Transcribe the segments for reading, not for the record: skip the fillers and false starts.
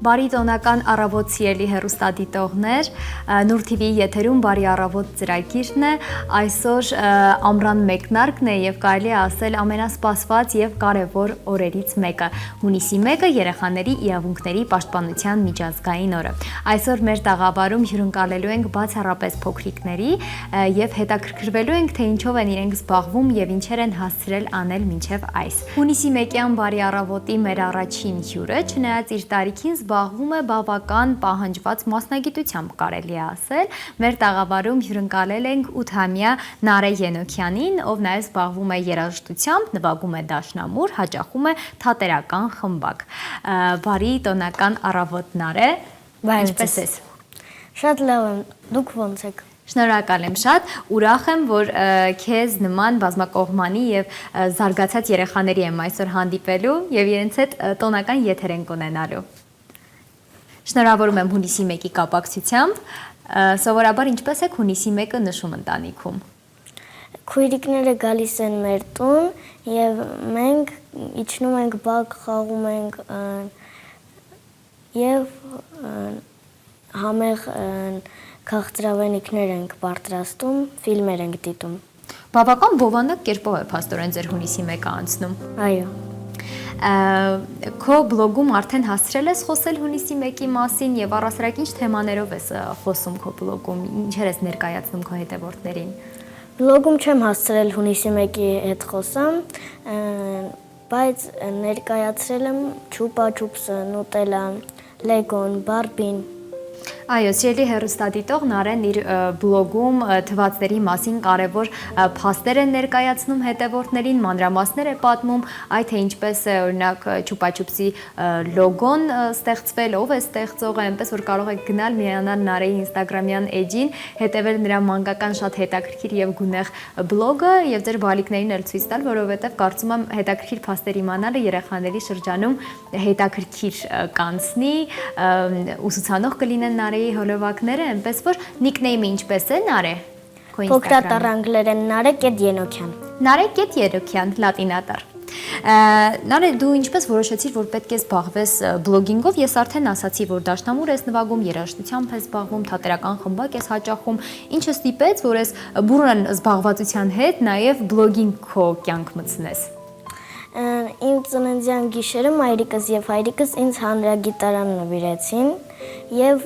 Բարի տոնական առավոտ սիրելի հեռուստադիտողներ, Նուր TV-ի եթերում բարի առավոտ ծրագիրն է, այսօր ամռան մեկնարկն է և կարելի է ասել ամենասպասված և կարևոր օրերից մեկը, հունիսի 1-ը երեխաների իրավունքների պաշտպանության միջազգային օրը։ Այսօր մեր տաղավարում հյուրընկալելու ենք բացառապես փոքրիկների և հետաքրքրվելու ենք, թե ինչով են իրենք զբաղվում և ինչեր են հասցրել անել մինչև այս։ Հունիսի 1-յան բարի առավոտի մեր առաջին հյուրը, չնայած իր տարիքին զբաղվում է բավական պահանջված մասնագիտությամբ, կարելի է ասել։ Մեր տաղավարում հյուրընկալել ենք 8-ամյա Նարէ Ենոքյանին, ով նաև զբաղվում է երաժշտությամբ, նվագում է դաշնամուր, հաճախում է թատերական խմբակ։ Բարի տոնական առավոտ Նարէ, ինչպե՞ս ես։ Շատ լավ եմ, դուք ո՞նց եք։ Շնորհակալ եմ շատ, ուրախ եմ, որ քեզ նման բազմակողմանի և զարգացած երեխաների եմ այսօր հանդիպելու և իրենց հետ տոնական եթեր ենք ունենալու։ Շնորհավորում եմ հունիսի 1-ի կապակցությամբ, սովորաբար ինչպես եք հունիսի 1-ը նշում ընտանիքում։ Քույրիկները գալիս են մեր տուն և մենք իջնում ենք բակ, խաղում ենք և համեղ քաղցրավենիքներ ենք պատրաստում, ֆիլմեր ենք դիտում։ Բավական բովանդակ կերպով է փաստորեն ձեր հունիսի 1-ը անցնում։ Այո։ Քո բլոգում արդեն հասցրել ես խոսել հունիսի 1-ի մասին և առասարակ ինչ թեմաներով ես խոսում քո բլոգում, ինչեր ես ներկայացնում քո հետևորդներին։ Բլոգում չեմ հասցրել հունիսի 1-ի հետ խոսամ, բայց ներկայացրել եմ Չուպա Չուպսը, Նուտելան, Լեգոն, Բարբին։ Այո, սիրելի հեռուստադիտող Նարեն իր բլոգում թվացների մասին կարևոր փաստեր է ներկայացնում հետևորդներին, մանրամասներ է պատմում, այդ թե ինչպես է օրինակ Չուպաչուպսի լոգոն ստեղծվել, ով է ստեղծողը, այնպես որ կարող եք գնալ միանալ Նարեի ինստագրամյան էջին, հետևել նրա մանկական շատ հետաքրքիր և գունեղ բլոգը և ձեր բալիկներին էլ ցույց տալ, որովհետև կարծում եմ հետաքրքիր փաստեր իմանալը երեխաների շրջանում հետաքրքիր կանցնի, ուսուցանող կլինեն Նարեի հոլովակները, այնպես որ նիկնեյմը ինչպես է Նարէ։ Փոքրատառ անգլերեն Նարէ Ենոքյան։ Նարէ Ենոքյան, լատինատառ։ Նարէ, դու ինչպես որոշեցիր, որ պետք է զբաղվես բլոգինգով, ես արդեն ասացի, որ դաշնամուր ես նվագում, երաժշտությամբ ես զբաղվում, թատերական խմբակ ես հաճախում, ինչը ստիպեց, որ ես բուռն զբաղվածության հետ նաև բլոգինգ քո կյանք մտցնես։ Իմ ծննդյան գիշերը մայրիկս և հայրիկս ինձ հանրագիտարան նվիրեցին և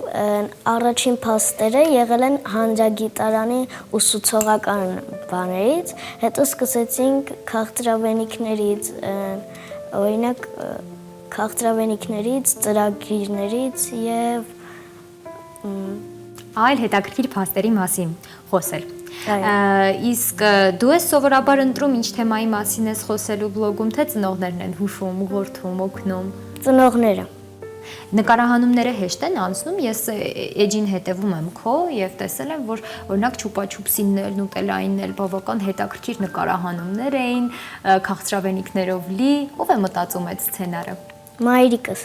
առաջին փաստերը եղել են հանրագիտարանի ուսուցողական բաներից, հետո սկսեցինք քաղցրավենիքներից, օրինակ քաղցրավենիքներից, ծրագրերից և այլ հետաքրքիր փաստերի մասին խոսել։ Իսկ դու ես սովորաբար ընտրում ինչ թեմայի մասին ես խոսելու բլոգում, թե ծնողներն են հուշում, ուղղորդում, օգնում։ Ծնողները։ Նկարահանումները հեշտ են անցնում, ես էջին հետևում եմ քո և տեսել եմ, որ օրինակ Չուպաչուպսինն էլ, Նուտելայինն էլ բավական հետաքրքիր նկարահանումներ էին, քաղցրավենիքներով լի, ով է մտածում այդ սցենարը։ Մայրիկս։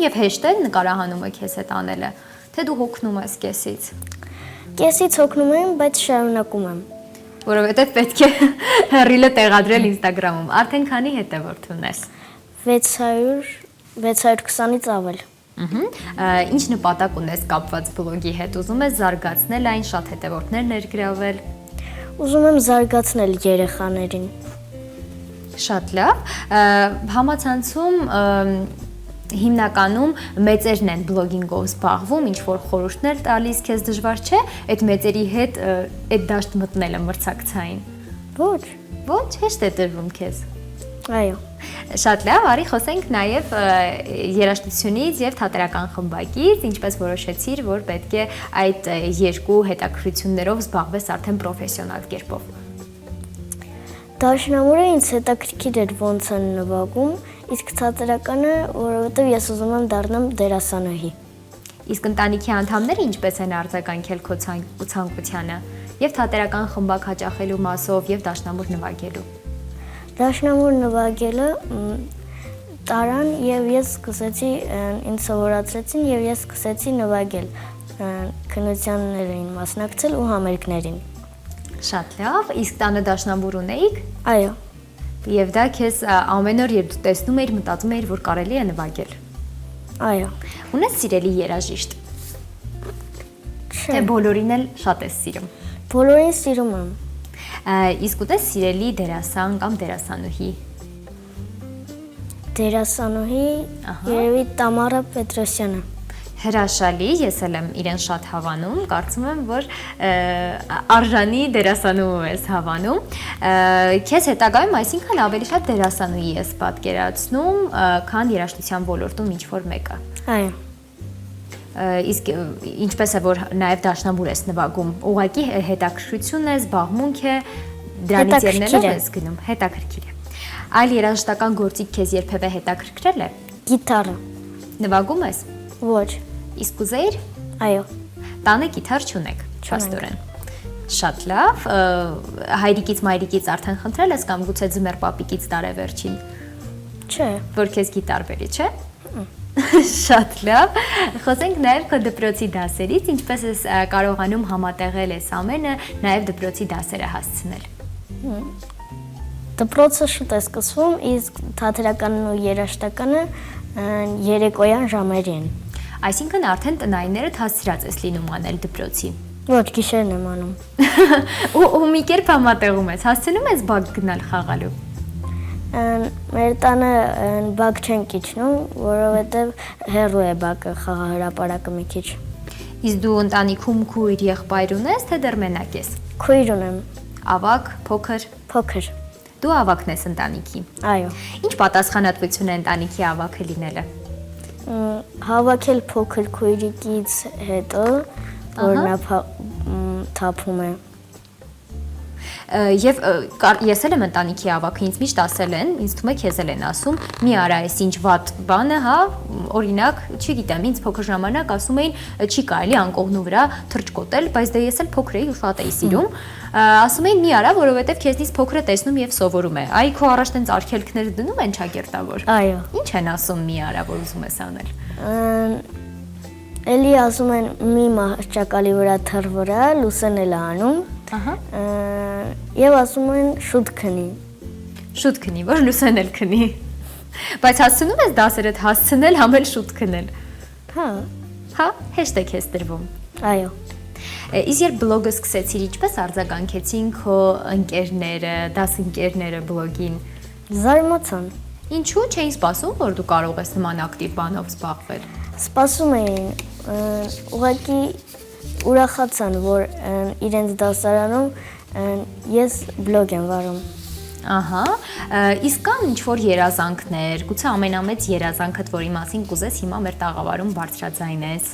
Եվ հեշտ է նկարահանումը քեզ հետ անելը, թե դու հոգնում ես կեսից։ Կեսից հոգնում եմ, բայց շարունակում եմ։ Որովհետև պետք է ռիլը տեղադրել ինստագրամում։ Արդեն քանի հետևորդ ունես։ 620-ից ավել։ Ինչ նպատակ ունես կապված բլոգի հետ, ուզում ես զարգացնել այն, շատ հետևորդներ ներգրավել։ Ուզում եմ զարգացնել երեխաներին։ Շատ լավ, համացանցում հիմնականում մեծերն են բլոգինգով զբաղվում, ինչ-որ խորհուրդներ տալիս, քեզ դժվար չէ այդ մեծերի հետ այդ դաշտ մտնելը մրցակցային։ Ոչ, հեշտ է տրվում քեզ։ Այո։ Շատ լավ, արի խոսենք նաև երաժշտությունից և թատերական խմբակից, ինչպես որոշեցիր, որ պետք է այդ երկու հետաքրքրություններով զբաղվես արդեն պրոֆեսիոնալ կերպով։ Դաշնամուրը ինձ հետաքրքիր էր ոնց են նվագում, իսկ թատերականը, որովհետև ես ուզում եմ դառնամ դերասանուհի։ Իսկ ընտանիքի անդամները ինչպես են արձագանքել քո ցանկությանը։ Եվ թատերական խմբակ հաճախելու մասով եւ դաշնամուր նվագելու։ Դաշնամուր նվագելը տարան եւ ես սկսեցի ինձ սովորացրեցին եւ ես սկսեցի նվագել քննությաններին մասնակցել ու համերգներին։ Շատ լավ, իսկ տանը դաշնամուր ունեիք։ Այո, Եվ դա քեզ ամեն օր երբ դու տեսնում էիր, մտածում էիր, որ կարելի է նվագել։ այո։ Ունես սիրելի երաժիշտ։ Թե Չէ, բոլորին էլ շատ ես սիրում։ բոլորին սիրում եմ։ Իսկ ունես սիրելի դերասան կամ դերասանուհի։ Դերասանուհի երևի Տամարա Պետրոսյանը։ Հրաշալի, ես էլ եմ իրեն շատ հավանում, կարծում եմ, որ արժանի դերասանու ես հավանում։ Քեզ հետագայում, այսինքն ավելի շատ դերասանուհի ես պատկերացնում, քան երաժշտության ոլորտում ինչ-որ մեկը։ Այո, Իսկ ինչպես է, որ նաև դաշնամուր ես նվագում, ուղղակի հետաքրքրություն է, զբաղմունք է, դրանից ելնելով Հետաքրքիր է։ ես գնում, հետաքրքիր է։ Այլ երաժշտական գործիք քեզ երբևէ հետաքրքրել է։ գիտարը։ Նվագում ես։ Ոչ, Իսկ ուզեիր այո, տանը գիտար չունեք, փաստորեն։ Շատ լավ, հայրիկից մայրիկից արդեն խնդրել ես կամ գուցե ձմեռ պապիկից տարեվերջին, չէ, որ քեզ գիտար բերի, չէ։ Շատ լավ։ Խոսենք նաև քո դպրոցի դասերից, ինչպես ես կարողանում համատեղել այս ամենը, նաև դպրոցի դասերը հասցնել։ դպրոցը շուտ է սկսվում, իսկ թատերականն ու երաժշտականը երեկոյան ժամերին։ Այսինքն արդեն տնայիններդ հասցրած ես լինում անել դպրոցի։ Ոչ, գիշերն եմ անում։ Ու մի կերպ համատեղում ես, հասցնում ես բակ գնալ խաղալու։ Մեր տանը բակ չեն իջնում, որովհետև հեռու է բակը, խաղահրապարակը մի քիչ։ Իսկ դու ընտանիքում քույր եղբայր ունես, թե դեռ մենակ ես։ Քույր ունեմ, Ավակ, փոքր։ փոքր։ Դու ավակն ես ընտանիքի։ Այո։ Ինչ պատասխանատվություն է ընտանիքի ավակը լինելը։ Հավաքել փոքր քույրիկից հետո, որ նա թափում է։ Եվ ես էլ եմ ընտանիքի ավակը, ինձ միշտ ասել են, ինձ թվում է քեզ էլ են ասում, մի արա այս ինչ վատ բանը, հա, օրինակ, չգիտեմ, ինձ փոքր ժամանակ ասում էին, չի կարելի անկողնու վրա թրջկոտել, բայց դե ես էլ փոքր էի ու շատ էի սիրում, ասում էին մի արա, որովհետև քեզնից փոքրը տեսնում եւ սովորում է։ Այ քո առաջ տենց արգելքներ դնում են ճակերտավոր։ Այո։ Ինչ են ասում մի արա, որ ուզում ես անել։ Էլի ասում են մի մահճակալի վրա թռ վրա, լուսեն էլ անում։ Ահա։ Եվ ասում են շուտ քնի։ Շուտ քնի, որ լուսեն էլ քնի։ Բայց հասցնում ես դասերդ հասցնել, համ էլ շուտ քնել։ Հա, Հա, հեշտ է քեզ տրվում։ այո։ Իսկ երբ բլոգը սկսեցիր, ինչպես արձագանքեցին քո ընկերները, դասընկերները բլոգին։ Զարմացան։ Ինչու չէին սպասում, որ դու կարող ես նման ակտիվ բանով զբաղվել։ Սպասում էին, ուղղակի ուրախացան, որ իրենց դասարանում ես բլոգ եմ վարում։ Ահա, իսկ կան ինչ-որ երազանքներ, գուցե ամենամեծ երազանքդ, որի մասին կուզես հիմա մեր տաղավարում բարձրաձայնես։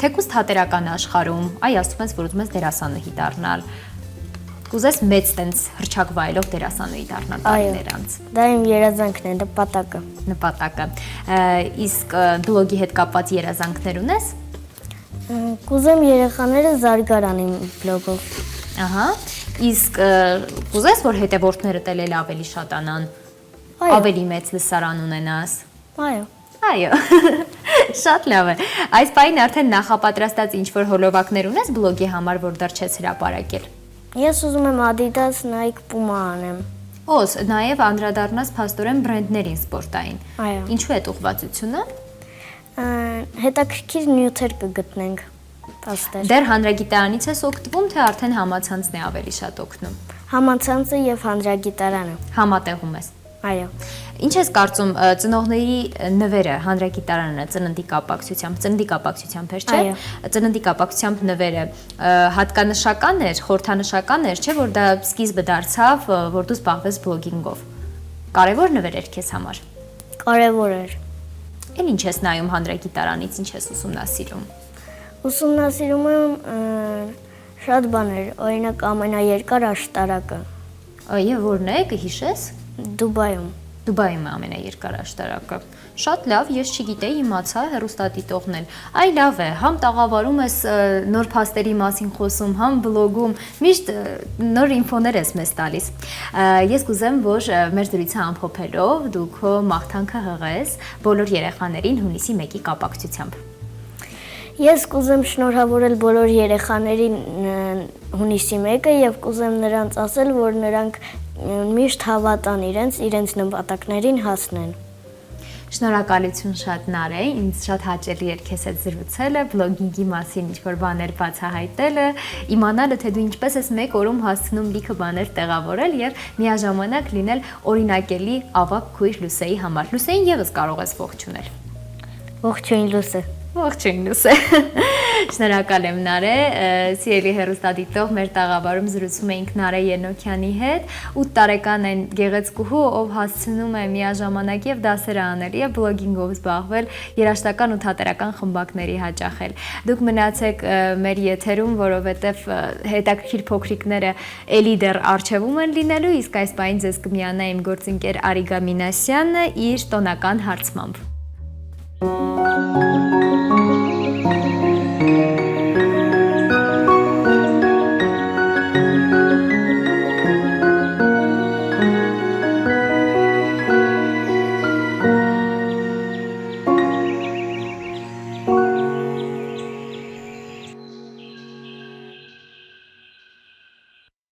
Թեկուզ թատերական աշխարհում, այ ասում ես, որ ուզում ես դերասանուհի դառնալ։ Կուզես մեծ տենց հրճակ վայելող դերասանուհի դառնալ տարիներ անց։ Դա իմ երազանքն է, նպատակը։ Նպատակը։ Իսկ բլոգի հետ կապված երազանքներ ունես։ Կուզեմ երեխաները զարգարան իմ բլոգով։ Ահա։ Իսկ կուզես, որ հետևորդներդ էլ ավելի շատանան, Այո։ ավելի մեծ լսարան ունենաս։ Այո։ Այո։ Շատ լավ է։ Այս պահին արդեն նախապատրաստած ինչ-որ հոլովակներ ունես բլոգի համար, որ դեռ չես հրապարակել։ Ես ուզում եմ Adidas, Nike, Puma անեմ։ Ոս, նաև անդրադառնաս փաստորեն բրենդներին սպորտային։ Այո։ Ինչու է ուղղվածությունը։ Հետաքրքիր նյութեր կգտնենք։ Փաստեր։ Դեռ հանրագիտարանից ես օգտվում, թե արդեն համացանցն է ավելի շատ օգնում։ Համացանցը եւ հանրագիտարանը։ Համատեղում ես։ Այո։ Ինչ ես կարծում ծնողների նվերը հանրագիտարանը ծննդի կապակցությամբ էր, չէ՞։ Այո։ Ծննդի կապակցությամբ նվերը հատկանշական էր, խորհրդանշական էր, չէ՞ որ դա սկիզբը դարձավ, որ դու զբաղվես բլոգինգով։ Կարևոր նվեր էր քեզ համար։ Կարևոր էր։ Էլ ինչ ես նայում հանրագիտարանից, ինչ ես ուսումնասիրում։ Ուսումնասիրում եմ շատ բաներ, օրինակ ամենաերկար աշտարակը Եվ որն է, կհիշես։ Դուբայում։ Դուբայում է ամենաերկար աշտարակը։ Շատ լավ, ես չգիտեի, իմացա հեռուստադիտողն են։ Այ լավ է, համ տաղավարում ես նոր փաստերի մասին խոսում, համ բլոգում, միշտ նոր ինֆոներ ես մեզ տալիս։ Ես կուզեմ, որ մեր զրույցը ամփոփելով դու քո մաղթանքը հղես բոլոր երեխաներին հունիսի 1-ի կապակցությամբ։ Ես կուզեմ շնորհավորել բոլոր երեխաներին հունիսի 1-ը եւ կուզեմ նրանց ասել, որ նրանք միշտ հավատան իրենց նպատակներին հասնեն։ Շնորհակալություն շատ Նարէ, ինձ շատ հաճելի էր քեզ հետ զրուցելը, բլոգինգի մասին ինչ-որ բաներ բացահայտելը, իմանալը, թե դու ինչպես ես մեկ օրում հասցնում լիքը բաներ տեղավորել եւ միաժամանակ լինել օրինակելի ավագ քույր Լուսեի համար։ Լուսեին եւս կարող ես ողջունել։ Ողջույն Լուսե։ Ողջույն Լուսե։ Շնորհակալ եմ Նարէ, սիրելի հեռուստադիտող, մեր տաղավարում զրուցում էինք Նարէ Ենոքյանի հետ, 8 տարեկան այն գեղեցկուհու, ով հասցնում է միաժամանակ եւ դասեր անել եւ բլոգինգով զբաղվել, երաժշտական ու թատերական խմբակների հաճախել։ Դուք մնացեք մեր եթերում, որովհետեւ հետաքրքիր փոքրիկները էլի դեռ արժևում են լինելու, իսկ այս պահին ձեզ կմիանա իմ գործընկեր Արիգա Մինասյանը իր տոնական հարցմամբ։